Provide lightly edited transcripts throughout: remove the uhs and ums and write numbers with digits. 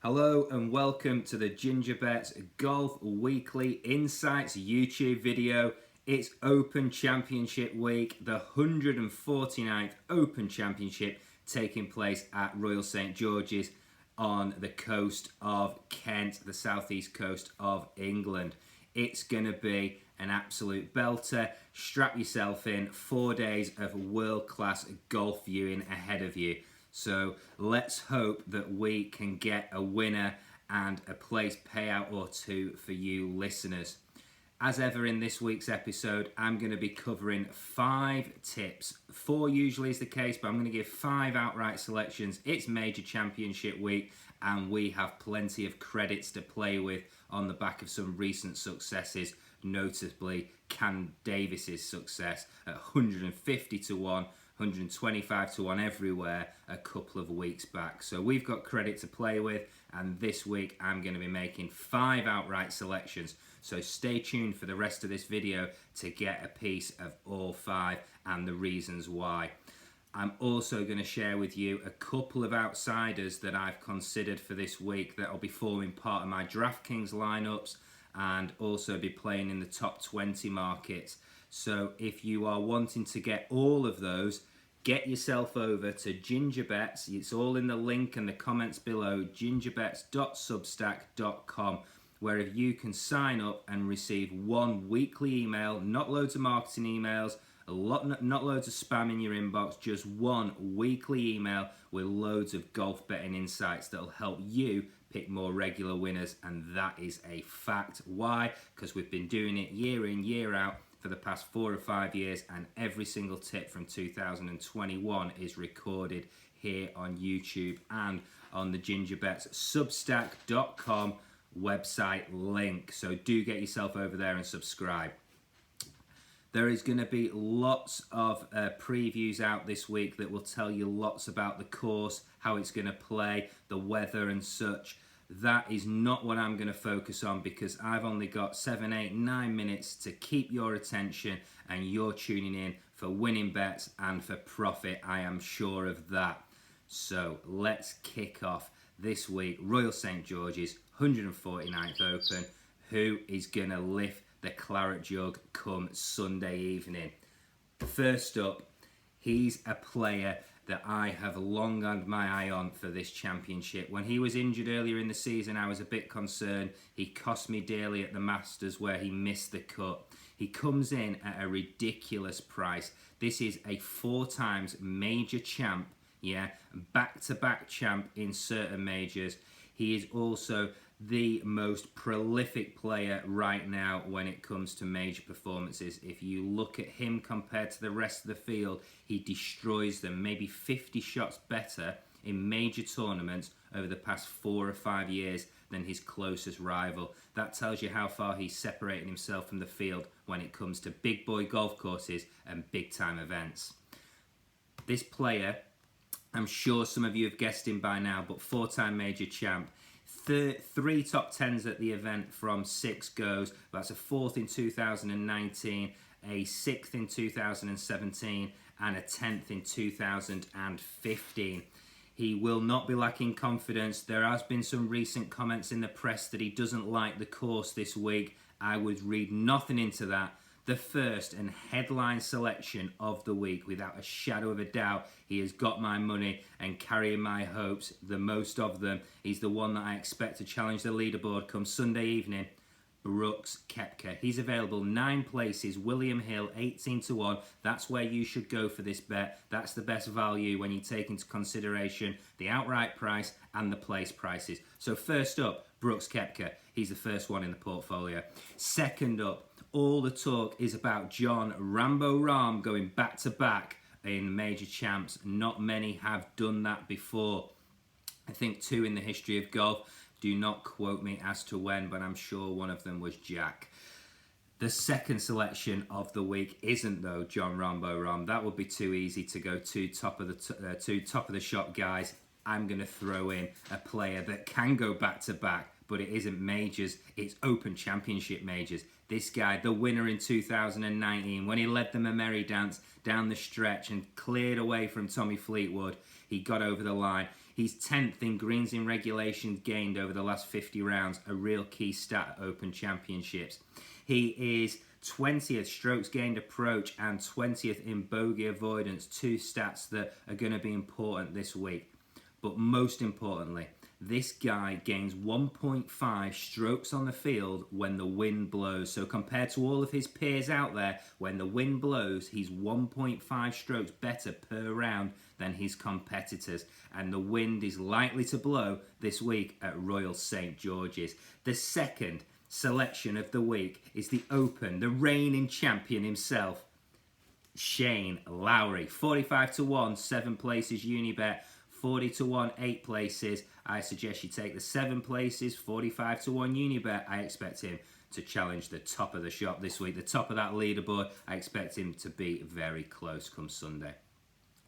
Hello and welcome to the Gingerbrett's Golf Weekly Insights YouTube video. It's Open Championship Week, the 149th Open Championship taking place at Royal St George's on the coast of Kent, the southeast coast of England. It's going to be an absolute belter. Strap yourself in, 4 days of world-class golf viewing ahead of you. So let's hope that we can get a winner and a place payout or two for you listeners. As ever in this week's episode, I'm going to be covering 5 tips. 4 usually is the case, but I'm going to give 5 outright selections. It's Major Championship Week and we have plenty of credits to play with on the back of some recent successes, notably Cam Davis's success at 150 to 1. 125 to 1 everywhere a couple of weeks back. So we've got credit to play with, and this week I'm going to be making 5 outright selections. So stay tuned for the rest of this video to get a piece of all 5 and the reasons why. I'm also going to share with you a couple of outsiders that I've considered for this week that will be forming part of my DraftKings lineups and also be playing in the top 20 markets. So if you are wanting to get all of those, get yourself over to Gingerbets. It's all in the link and the comments below, gingerbets.substack.com, where you can sign up and receive 1 weekly email, not loads of marketing emails, not loads of spam in your inbox, just 1 weekly email with loads of golf betting insights that'll help you pick more regular winners, and that is a fact. Why? Because we've been doing it year in, year out for the past 4 or 5 years, and every single tip from 2021 is recorded here on YouTube and on the Gingerbets Substack.com website link. So do get yourself over there and subscribe. There is going to be lots of previews out this week that will tell you lots about the course, how it's going to play, the weather and such. That is not what I'm going to focus on, because I've only got 7, 8, 9 minutes to keep your attention, and you're tuning in for winning bets and for profit. I am sure of that. So let's kick off this week. Royal St George's 149th Open. Who is going to lift the claret jug come Sunday evening? First up, he's a player that I have long had my eye on for this championship. When he was injured earlier in the season, I was a bit concerned. He cost me dearly at the Masters where he missed the cut. He comes in at a ridiculous price. This is a 4 times major champ, back-to-back champ in certain majors. He is also the most prolific player right now when it comes to major performances. If you look at him compared to the rest of the field, he destroys them, maybe 50 shots better in major tournaments over the past 4 or 5 years than his closest rival. That tells you how far he's separating himself from the field when it comes to big boy golf courses and big time events. This player, I'm sure some of you have guessed him by now, but 4-time major champ. 3 top 10s at the event from 6 goes. That's a 4th in 2019, a 6th in 2017, and a 10th in 2015. He will not be lacking confidence. There has been some recent comments in the press that he doesn't like the course this week. I would read nothing into that. The first and headline selection of the week, without a shadow of a doubt, he has got my money and carrying my hopes, the most of them. He's the one that I expect to challenge the leaderboard come Sunday evening, Brooks Kepker. He's available 9 places, William Hill 18 to 1. That's where you should go for this bet. That's the best value when you take into consideration the outright price and the place prices. So first up, Brooks Kepker. He's the first one in the portfolio. Second up, all the talk is about Jon Rambo Rahm going back-to-back in major champs. Not many have done that before. I think 2 in the history of golf. Do not quote me as to when, but I'm sure one of them was Jack. The second selection of the week isn't, though, Jon Rambo Rahm. That would be too easy to go two top of the shot guys. I'm going to throw in a player that can go back-to-back, but it isn't majors, it's Open Championship majors. This guy, the winner in 2019, when he led them a merry dance down the stretch and cleared away from Tommy Fleetwood, he got over the line. He's 10th in greens in regulation gained over the last 50 rounds, a real key stat at Open Championships. He is 20th strokes gained approach and 20th in bogey avoidance, 2 stats that are going to be important this week. But most importantly, this guy gains 1.5 strokes on the field when the wind blows. So compared to all of his peers out there, when the wind blows, he's 1.5 strokes better per round than his competitors. And the wind is likely to blow this week at Royal St. George's. The second selection of the week is the Open, the reigning champion himself, Shane Lowry. 45-1, 7 places Unibet. 40-1, 8 places. I suggest you take the 7 places. 45-1 Unibet. I expect him to challenge the top of the shop this week. The top of that leaderboard. I expect him to be very close come Sunday.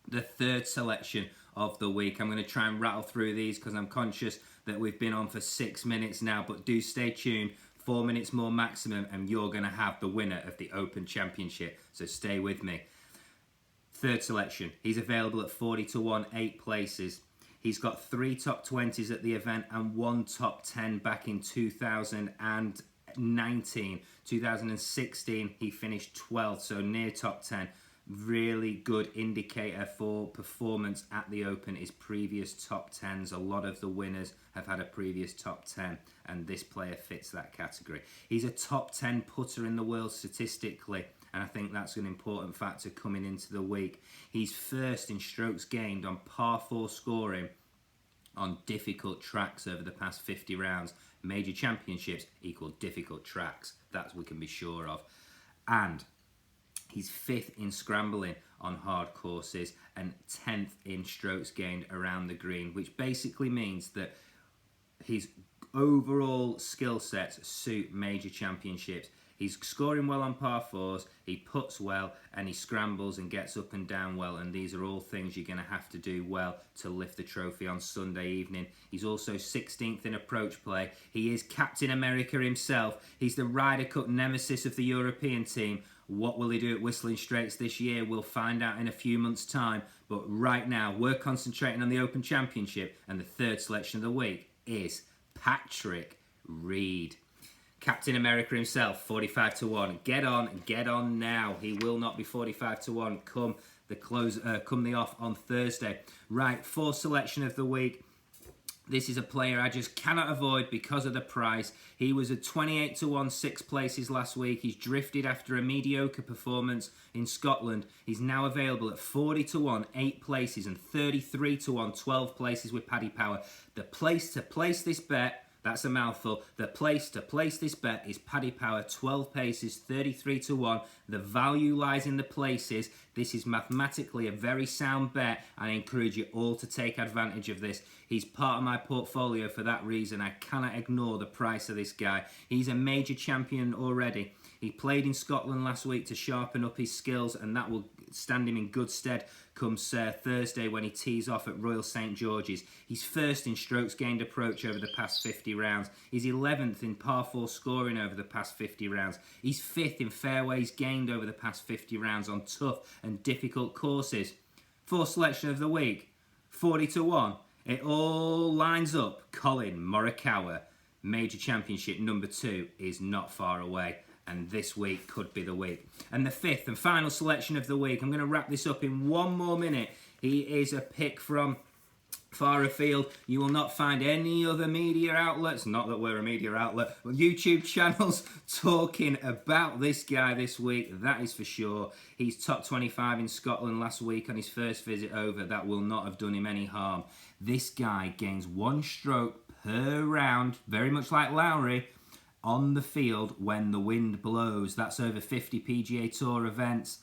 The third selection of the week. I'm going to try and rattle through these because I'm conscious that we've been on for 6 minutes now. But do stay tuned. 4 minutes more maximum and you're going to have the winner of the Open Championship. So stay with me. Third selection, he's available at 40-1, 8 places. He's got 3 top 20s at the event and 1 top 10 back in 2019. 2016, he finished 12th, so near top 10. Really good indicator for performance at the Open is previous top 10s. A lot of the winners have had a previous top 10, and this player fits that category. He's a top 10 putter in the world statistically. And I think that's an important factor coming into the week. He's first in strokes gained on par 4 scoring on difficult tracks over the past 50 rounds. Major championships equal difficult tracks. That we can be sure of. And he's 5th in scrambling on hard courses and 10th in strokes gained around the green, which basically means that his overall skill sets suit major championships. He's scoring well on par 4s, he puts well, and he scrambles and gets up and down well, and these are all things you're going to have to do well to lift the trophy on Sunday evening. He's also 16th in approach play. He is Captain America himself. He's the Ryder Cup nemesis of the European team. What will he do at Whistling Straits this year? We'll find out in a few months' time, but right now we're concentrating on the Open Championship, and the third selection of the week is Patrick Reed. Captain America himself, 45-1. Get on now. He will not be 45-1 come the off on Thursday. Right, fourth selection of the week. This is a player I just cannot avoid because of the price. He was at 28-1, 6 places last week. He's drifted after a mediocre performance in Scotland. He's now available at 40-1, 8 places, and 33-1, 12 places with Paddy Power. The place to place this bet, that's a mouthful. The place to place this bet is Paddy Power, 12 paces, 33-1. The value lies in the places. This is mathematically a very sound bet. I encourage you all to take advantage of this. He's part of my portfolio for that reason. I cannot ignore the price of this guy. He's a major champion already. He played in Scotland last week to sharpen up his skills, and that will stand him in good stead come Thursday when he tees off at Royal St. George's. He's first in strokes gained approach over the past 50 rounds. He's 11th in par 4 scoring over the past 50 rounds. He's 5th in fairways gained over the past 50 rounds on tough and difficult courses. Fourth selection of the week, 40-1. It all lines up. Colin, Morikawa, Major Championship number 2 is not far away. And this week could be the week. And the fifth and final selection of the week, I'm going to wrap this up in one more minute. He is a pick from far afield. You will not find any other media outlets, not that we're a media outlet, but YouTube channels talking about this guy this week. That is for sure. He's top 25 in Scotland last week on his first visit over. That will not have done him any harm. This guy gains 1 stroke per round, very much like Lowry, on the field when the wind blows. That's over 50 PGA Tour events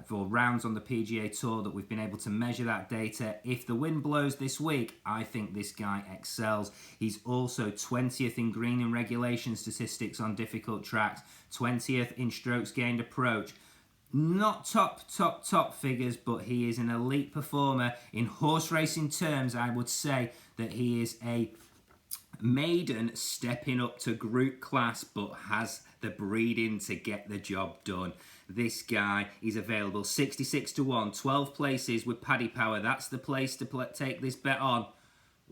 for rounds on the PGA Tour that we've been able to measure that data. If the wind blows this week, I think this guy excels. He's also 20th in green and regulation statistics on difficult tracks, 20th in strokes gained approach. Not top figures, but he is an elite performer. In horse racing terms, I would say that he is a maiden stepping up to group class, but has the breeding to get the job done. This guy is available 66-1, 12 places with Paddy Power. That's the place to take this bet on.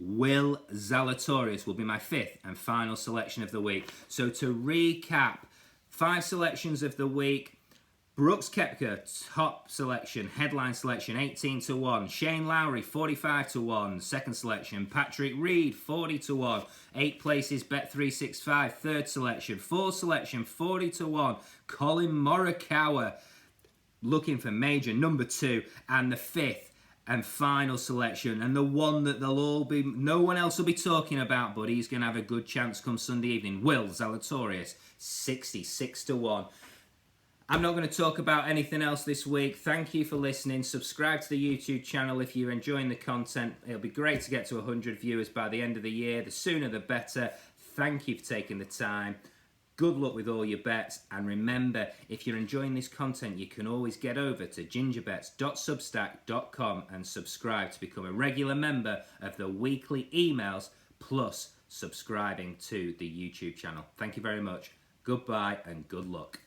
Will Zalatoris will be my 5th and final selection of the week. So to recap, 5 selections of the week. Brooks Kepker, top selection, headline selection, 18-1. Shane Lowry, 45-1, second selection. Patrick Reed, 40-1. 8 places, Bet365, third selection. 4 selection, 40-1. Colin Morikawa, looking for major, number 2. And the 5th and final selection, and the one that no one else will be talking about, but he's going to have a good chance come Sunday evening. Will Zalatoris, 66-1. I'm not going to talk about anything else this week. Thank you for listening. Subscribe to the YouTube channel if you're enjoying the content. It'll be great to get to 100 viewers by the end of the year. The sooner the better. Thank you for taking the time. Good luck with all your bets. And remember, if you're enjoying this content, you can always get over to gingerbets.substack.com and subscribe to become a regular member of the weekly emails, plus subscribing to the YouTube channel. Thank you very much. Goodbye and good luck.